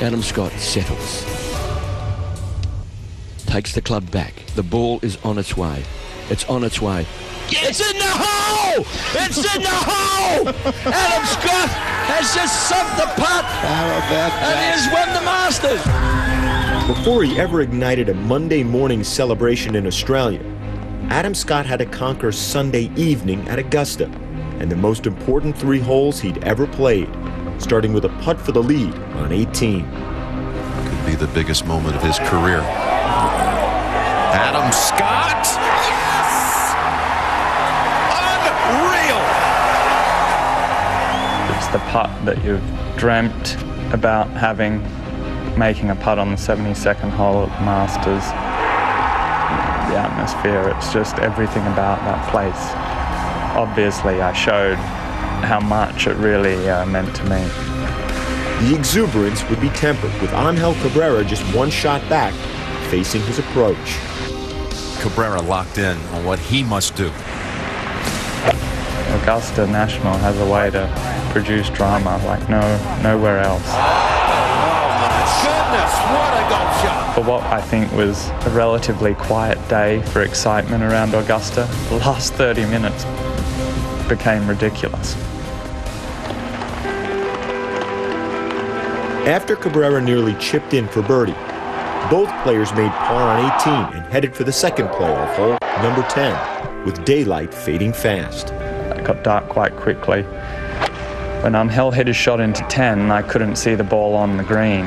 Adam Scott settles. Takes the club back. The ball is on its way. It's on its way. It's in the hole! It's in the hole! Adam Scott has just sunk the putt. How about that? And he has won the Masters. Before he ever ignited a Monday morning celebration in Australia, Adam Scott had to conquer Sunday evening at Augusta, and the most important 3 holes he'd ever played, starting with a putt for the lead on 18. Could be the biggest moment of his career. Adam Scott! Yes! Unreal! It's the putt that you've dreamt about making a putt on the 72nd hole at the Masters. The atmosphere, it's just everything about that place. Obviously, I showed how much it really meant to me. The exuberance would be tempered with Angel Cabrera just 1 shot back, facing his approach. Cabrera locked in on what he must do. Augusta National has a way to produce drama like nowhere else. Oh my goodness, what a golf shot! For what I think was a relatively quiet day for excitement around Augusta, the last 30 minutes became ridiculous. After Cabrera nearly chipped in for birdie, both players made par on 18 and headed for the second playoff hole, number 10, with daylight fading fast. It got dark quite quickly. When Angel hit his shot into 10, I couldn't see the ball on the green,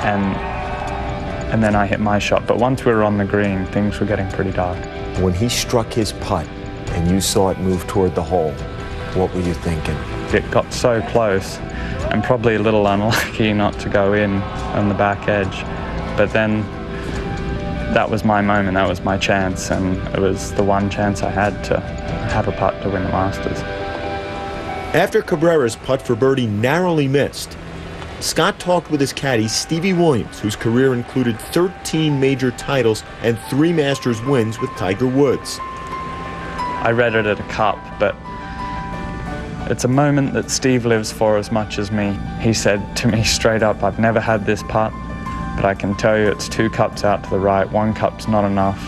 and then I hit my shot. But once we were on the green, things were getting pretty dark. When he struck his putt and you saw it move toward the hole, what were you thinking? It got so close, and probably a little unlucky not to go in on the back edge. But then that was my moment, that was my chance, and it was the one chance I had to have a putt to win the Masters. After Cabrera's putt for birdie narrowly missed, Scott talked with his caddy Stevie Williams, whose career included 13 major titles and 3 Masters wins with Tiger Woods. I read it at a cup, but it's a moment that Steve lives for as much as me. He said to me straight up, I've never had this putt, but I can tell you it's 2 cups out to the right, 1 cup's not enough.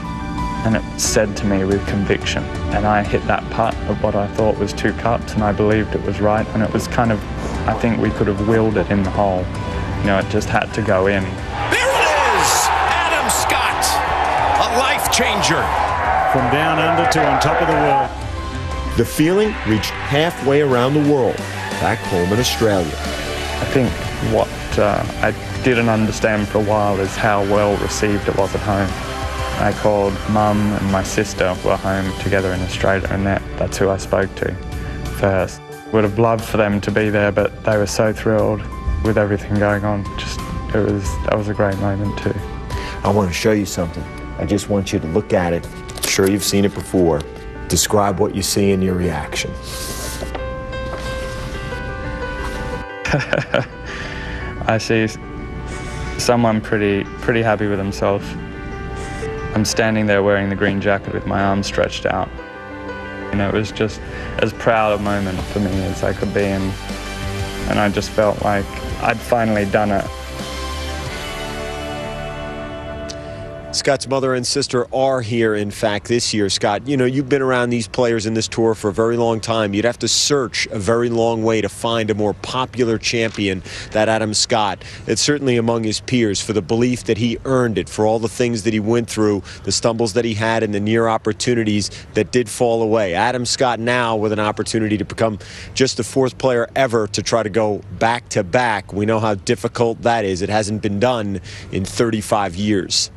And it said to me with conviction. And I hit that putt of what I thought was 2 cups, and I believed it was right. And it was kind of, I think we could have willed it in the hole. You know, it just had to go in. There it is! Adam Scott! A life changer! From down under to on top of the world. The feeling reached halfway around the world, back home in Australia. I think what I didn't understand for a while is how well received it was at home. I called Mum and my sister who were home together in Australia, and that's who I spoke to first. Would have loved for them to be there, but they were so thrilled with everything going on. That was a great moment too. I want to show you something. I just want you to look at it. I'm sure you've seen it before. Describe what you see in your reaction. I see someone pretty happy with himself. I'm standing there wearing the green jacket with my arms stretched out. You know, it was just as proud a moment for me as I could be, and I just felt like I'd finally done it. Scott's mother and sister are here, in fact, this year. Scott, you know, you've been around these players in this tour for a very long time. You'd have to search a very long way to find a more popular champion than Adam Scott. It's certainly among his peers for the belief that he earned it, for all the things that he went through, the stumbles that he had, and the near opportunities that did fall away. Adam Scott now with an opportunity to become just the 4th player ever to try to go back-to-back. We know how difficult that is. It hasn't been done in 35 years.